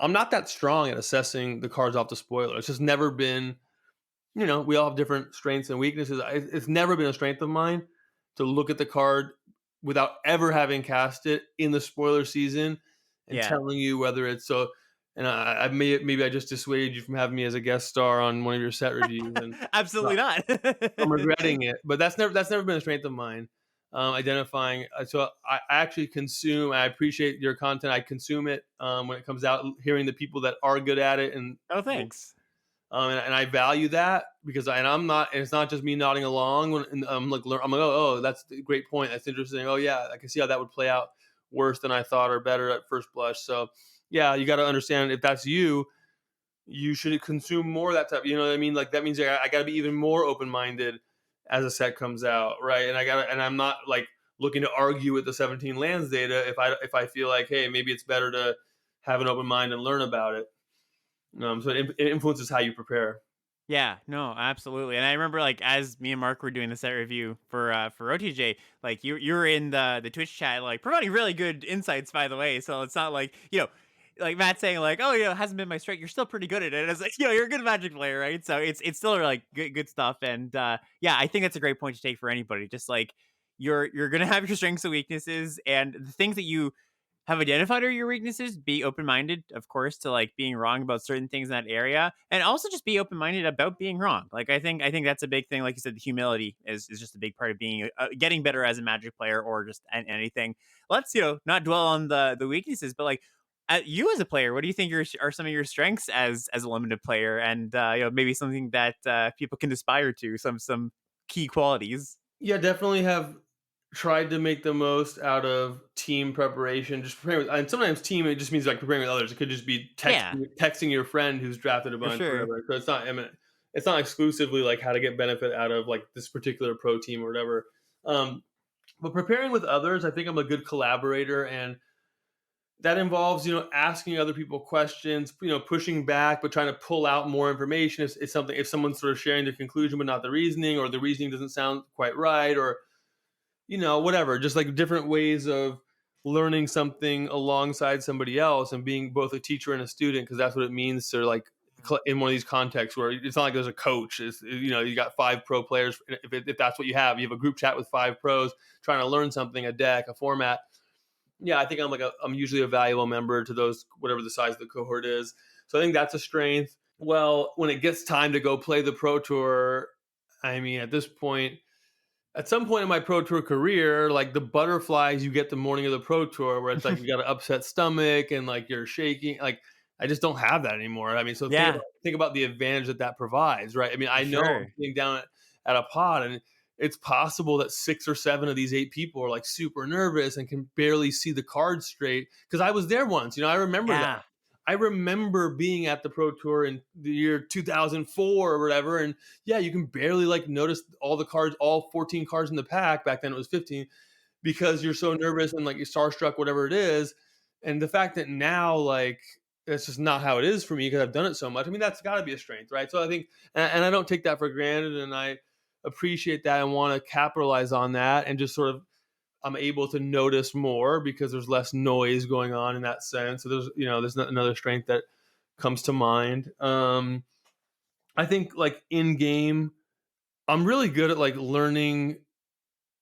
I'm not that strong at assessing the cards off the spoiler. It's just never been, we all have different strengths and weaknesses. It's never been a strength of mine to look at the card without ever having cast it in the spoiler season and Yeah. telling you whether it's so. And maybe I just dissuaded you from having me as a guest star on one of your set reviews, and Absolutely not. I'm regretting it, but that's never been a strength of mine. Identifying, so I actually consume. I appreciate your content. I consume it when it comes out. Hearing the people that are good at it, Oh, thanks. and I value that because and I'm not. And it's not just me nodding along. And I'm like, oh, that's a great point. That's interesting. Oh yeah, I can see how that would play out worse than I thought or better at first blush. So yeah, you got to understand if that's you, you should consume more of that type. You know what I mean? Like that means I got to be even more open minded as a set comes out, right? And I'm not like looking to argue with the 17 lands data if I feel like hey maybe it's better to have an open mind and learn about it. So it influences how you prepare. Yeah, no, absolutely. And I remember like as me and Mark were doing the set review for OTJ, like you were in the Twitch chat like providing really good insights by the way. So it's not like, like Matt saying like, "Oh, it hasn't been my strength. You're still pretty good at it." It's like, you're a good Magic player, right? So it's still like good stuff. And yeah, I think that's a great point to take for anybody. Just like you're going to have your strengths and weaknesses, and the things that you have identified are your weaknesses, be open-minded, of course, to like being wrong about certain things in that area, and also just be open-minded about being wrong. Like I think that's a big thing. Like you said, the humility is just a big part of being getting better as a Magic player or just anything. Let's not dwell on the weaknesses, but like you as a player, what do you think are some of your strengths as a limited player, and maybe something that people can aspire to, some key qualities. Yeah, definitely have tried to make the most out of team preparation. Just preparing with, and sometimes team it just means like preparing with others. It could just be Yeah, texting your friend who's drafted a for bunch or sure. whatever. So it's not, I mean, it's not exclusively like how to get benefit out of like this particular pro team or whatever. Um, but preparing with others, I think I'm a good collaborator, and that involves asking other people questions, pushing back but trying to pull out more information if something, if someone's sort of sharing the conclusion but not the reasoning, or the reasoning doesn't sound quite right, or whatever, just like different ways of learning something alongside somebody else and being both a teacher and a student, because that's what it means to like in one of these contexts where it's not like there's a coach. It's, you got five pro players. If that's what you have a group chat with five pros trying to learn something, a deck, a format. Yeah, I think I'm usually a valuable member to those, whatever the size of the cohort is. So I think that's a strength. Well, when it gets time to go play the pro tour, I mean, at some point in my pro tour career, like the butterflies you get the morning of the pro tour, where it's like you got an upset stomach and like you're shaking. Like I just don't have that anymore. I mean, so Yeah, think about the advantage that provides, right? I mean, for I know I'm sure. sitting down at a pod, and it's possible that 6 or 7 of these 8 people are like super nervous and can barely see the cards straight. Because I was there once, I remember that. Yeah. I remember being at the Pro Tour in the year 2004 or whatever, and yeah, you can barely like notice all the cards, all 14 cards in the pack. Back then it was 15, because you're so nervous and like you're starstruck, whatever it is. And the fact that now, like, that's just not how it is for me because I've done it so much. I mean, that's got to be a strength, right? So I think, and I don't take that for granted, and I appreciate that and want to capitalize on that, and just sort of I'm able to notice more because there's less noise going on in that sense. So there's another strength that comes to mind. I think like in game, I'm really good at like learning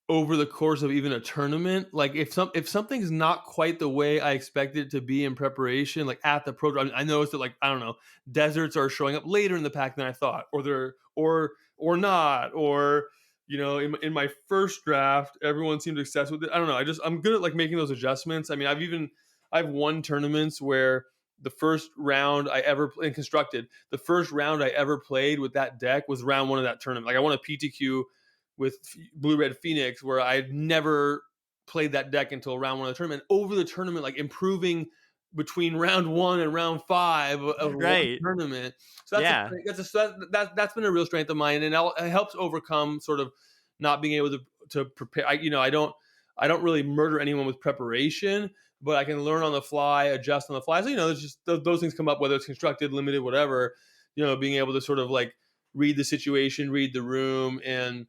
over the course of even a tournament. Like if something's not quite the way I expected it to be in preparation, like at the pro, I noticed that, like, I don't know, deserts are showing up later in the pack than I thought, or they're or not, or in my first draft, everyone seemed obsessed with it. I don't know. I'm good at like making those adjustments. I mean, I've won tournaments where the first round I ever in constructed, the first round I ever played with that deck was round one of that tournament. Like I won a PTQ with Blue Red Phoenix, where I had never played that deck until round one of the tournament. Over the tournament, like improving between round one and round five of one Right. tournament. So Yeah. that's been a real strength of mine, and it helps overcome sort of not being able to prepare. I don't really murder anyone with preparation, but I can learn on the fly, adjust on the fly. So there's just those things come up, whether it's constructed, limited, whatever. Being able to sort of like read the situation, read the room, and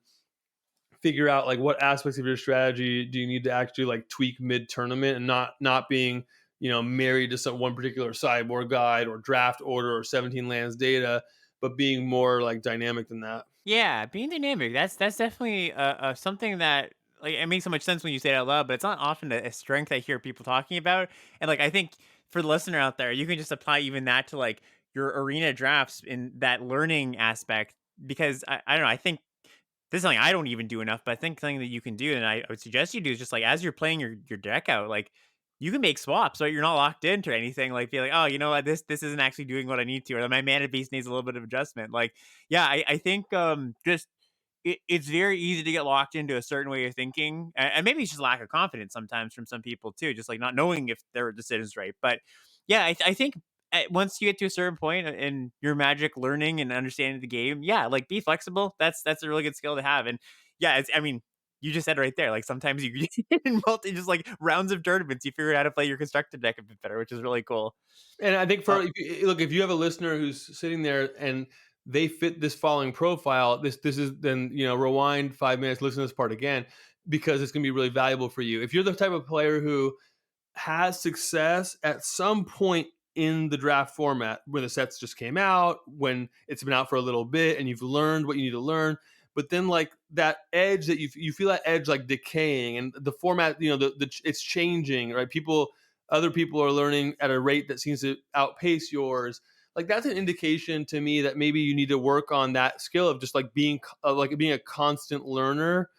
figure out like what aspects of your strategy do you need to actually like tweak mid tournament, and not being married to some one particular sideboard guide or draft order or 17 lands data, but being more like dynamic than that. Yeah, being dynamic. That's definitely something that like it makes so much sense when you say it out loud, but it's not often a strength I hear people talking about. And like I think for the listener out there, you can just apply even that to like your arena drafts in that learning aspect. Because I don't know, I think this is something I don't even do enough, but I think something that you can do, and I would suggest you do, is just like as you're playing your deck out, like you can make swaps, so you're not locked into anything. Like be like, oh, you know what, this isn't actually doing what I need to, or my mana base needs a little bit of adjustment. Like, yeah, I think just it's very easy to get locked into a certain way of thinking, and maybe it's just lack of confidence sometimes from some people too, just like not knowing if their decision's right. But yeah, I think once you get to a certain point in your Magic learning and understanding the game, yeah, like be flexible. That's a really good skill to have. And yeah, I mean, you just said right there, like sometimes you in multi just like rounds of tournaments, you figure out how to play your constructed deck a bit better, which is really cool. And I think Uh, if you have a listener who's sitting there and they fit this following profile, this is then rewind 5 minutes, listen to this part again, because it's going to be really valuable for you. If you're the type of player who has success at some point in the draft format, when the sets just came out, when it's been out for a little bit, and you've learned what you need to learn, but then like that edge that you feel that edge like decaying, and the format, it's changing, right? People other people are learning at a rate that seems to outpace yours, like that's an indication to me that maybe you need to work on that skill of just like being a constant learner.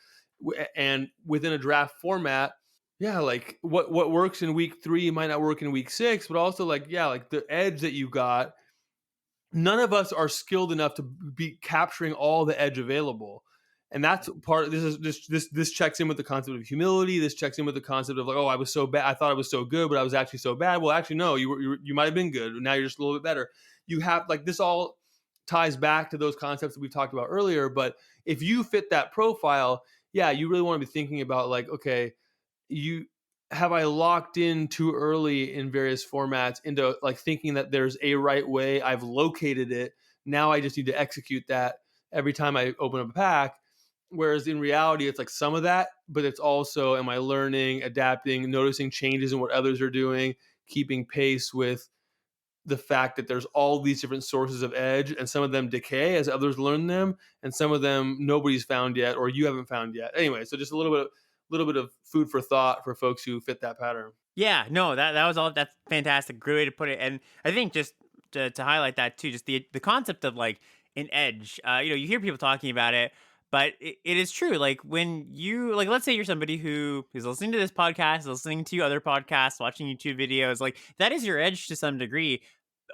And within a draft format, yeah, like what works in week 3 might not work in week 6, but also like, yeah, like the edge that you got, none of us are skilled enough to be capturing all the edge available. And that's part of this checks in with the concept of humility. This checks in with the concept of like, oh, I was so bad, I thought I was so good, but I was actually so bad. Well, actually no, you might have been good, now you're just a little bit better. You have, like, this all ties back to those concepts that we talked about earlier. But if you fit that profile, yeah, you really want to be thinking about like, okay, you have I locked in too early in various formats into like thinking that there's a right way, I've located it, now I just need to execute that every time I open up a pack. Whereas in reality, it's like some of that, but it's also, am I learning, adapting, noticing changes in what others are doing, keeping pace with the fact that there's all these different sources of edge, and some of them decay as others learn them, and some of them nobody's found yet or you haven't found yet. Anyway, so just a little bit of food for thought for folks who fit that pattern. Yeah, no, that was all. That's fantastic. Great way to put it. And I think just to highlight that too, just the concept of like an edge. You hear people talking about it, but it is true. Like when you like, let's say you're somebody who is listening to this podcast, listening to other podcasts, watching YouTube videos. Like that is your edge to some degree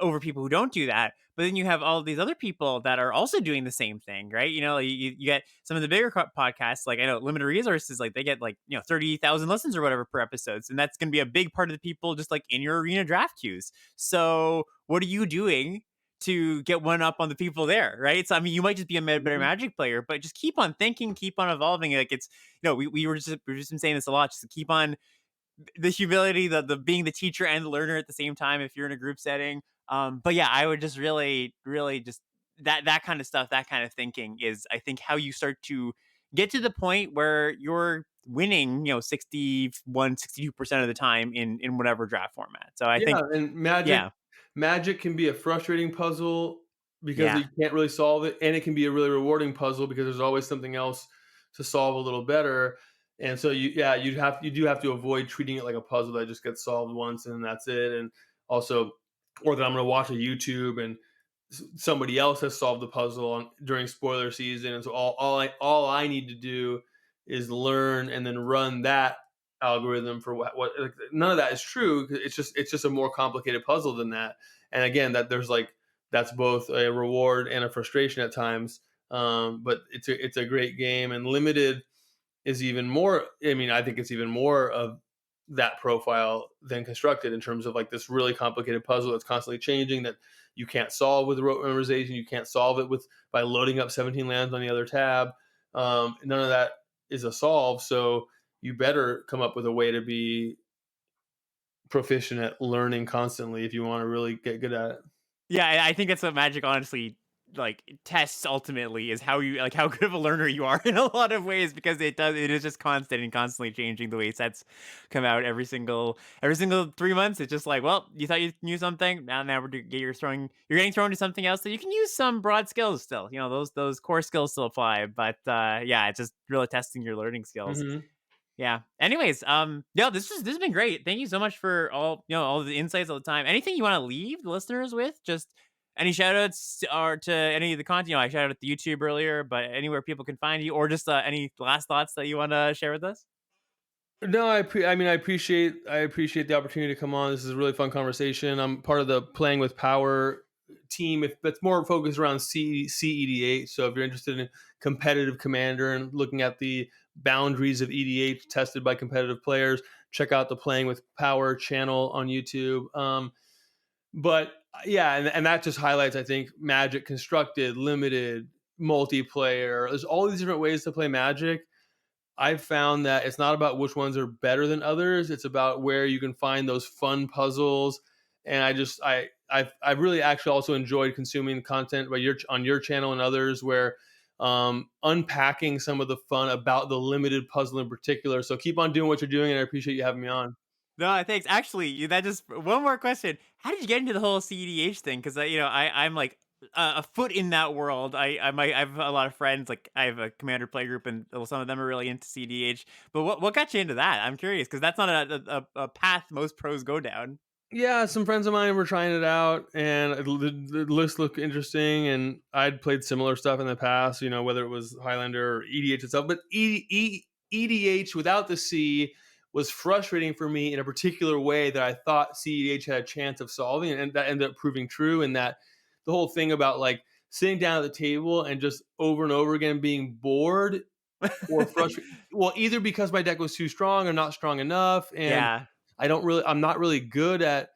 over people who don't do that. But then you have all these other people that are also doing the same thing, right? Like you get some of the bigger podcasts, like I know Limited Resources, like they get like 30,000 listens or whatever per episodes, and that's going to be a big part of the people just like in your arena draft queues. So what are you doing to get one up on the people there, right? So I mean, you might just be a better Mhm. Magic player, but just keep on thinking, keep on evolving. Like it's we were just been saying this a lot. Just to keep on the humility, the being the teacher and the learner at the same time if you're in a group setting. But yeah, I would just really just that kind of stuff, that kind of thinking is I think how you start to get to the point where you're winning, 62% of the time in whatever draft format. So I Yeah, think and yeah. Magic can be a frustrating puzzle because Yeah. you can't really solve it, and it can be a really rewarding puzzle because there's always something else to solve a little better. And so you do have to avoid treating it like a puzzle that just gets solved once and that's it. And also, or that I'm going to watch a YouTube and somebody else has solved the puzzle during spoiler season, and so all I need to do is learn and then run that algorithm for what like, none of that is true. It's just a more complicated puzzle than that. And again, that's both a reward and a frustration at times. But it's a great game, and limited is even more. I mean, I think it's even more of that profile than constructed, in terms of like this really complicated puzzle that's constantly changing, that you can't solve with rote memorization. You can't solve it with by loading up 17 lands on the other tab. None of that is a solve. So you better come up with a way to be proficient at learning constantly if you want to really get good at it. Yeah, I think that's what Magic honestly like tests ultimately is how you like how good of a learner you are in a lot of ways because it is just constant and constantly changing the way sets come out every single 3 months. It's just like, well, you thought you knew something, now you're getting thrown to something else that you can use some broad skills still. Those core skills still apply, but yeah, it's just really testing your learning skills. Hmm. Yeah. Anyways, yeah, this has been great. Thank you so much for all the insights all the time. Anything you want to leave the listeners with? Just any shout outs or to any of the content? I shouted out the YouTube earlier, but anywhere people can find you, or just any last thoughts that you want to share with us? No, I mean, I appreciate the opportunity to come on. This is a really fun conversation. I'm part of the Playing with Power team. If that's more focused around CEDH. So if you're interested in competitive commander and looking at the boundaries of EDH tested by competitive players, check out the Playing with Power channel on YouTube. But yeah, and that just highlights, I think, Magic constructed, limited, multiplayer. There's all these different ways to play Magic. I've found that it's not about which ones are better than others. It's about where you can find those fun puzzles. And I've really actually also enjoyed consuming content on your channel and others, where unpacking some of the fun about the limited puzzle in particular. So keep on doing what you're doing, and I appreciate you having me on. No, thanks. Actually, that just one more question. How did you get into the whole CEDH thing? Because I'm like a foot in that world. I have a lot of friends. Like I have a commander play group, and some of them are really into CDH. But what got you into that? I'm curious because that's not a path most pros go down. Yeah, some friends of mine were trying it out, and the list looked interesting. And I'd played similar stuff in the past, whether it was Highlander or EDH itself. But EDH without the C was frustrating for me in a particular way that I thought CEDH had a chance of solving, and that ended up proving true. And that the whole thing about like sitting down at the table and just over and over again being bored or frustrated, well, either because my deck was too strong or not strong enough, and Yeah, I'm not really good at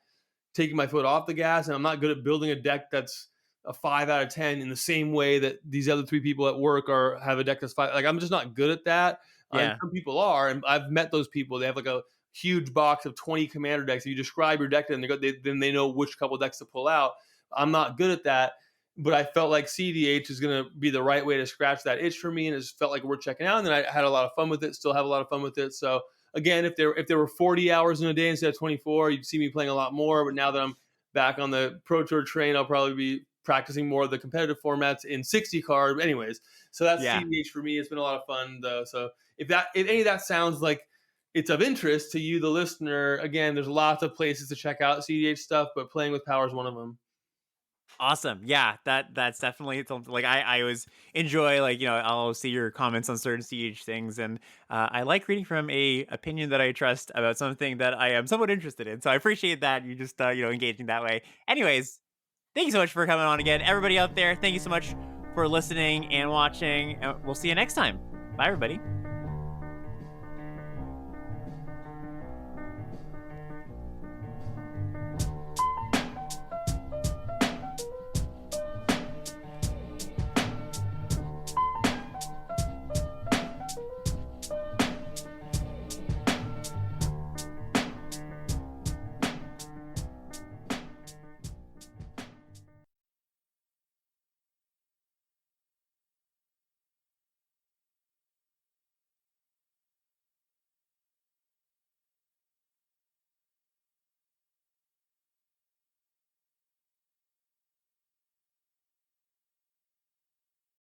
taking my foot off the gas, and I'm not good at building a deck that's a 5 out of 10 in the same way that these other three people at work are have a deck that's five. Like I'm just not good at that. And yeah, some people are, and I've met those people. They have like a huge box of 20 commander decks. If you describe your deck to them, then they know which couple decks to pull out. I'm not good at that, but I felt like CDH is going to be the right way to scratch that itch for me, and it just felt like worth checking out. And then I had a lot of fun with it. Still have a lot of fun with it. So again, if there were 40 hours in a day instead of 24, you'd see me playing a lot more. But now that I'm back on the Pro Tour train, I'll probably be practicing more of the competitive formats in 60 card. Anyways, so that's yeah. CDH for me. It's been a lot of fun though. So if any of that sounds like it's of interest to you, the listener, again, there's lots of places to check out CDH stuff, but playing with power is one of them. Awesome. Yeah, that's definitely something like I always enjoy, like, I'll see your comments on certain CH things, and I like reading from a opinion that I trust about something that I am somewhat interested in. So I appreciate that you just engaging that way. Anyways, thank you so much for coming on again. Everybody out there, thank you so much for listening and watching. And we'll see you next time. Bye everybody.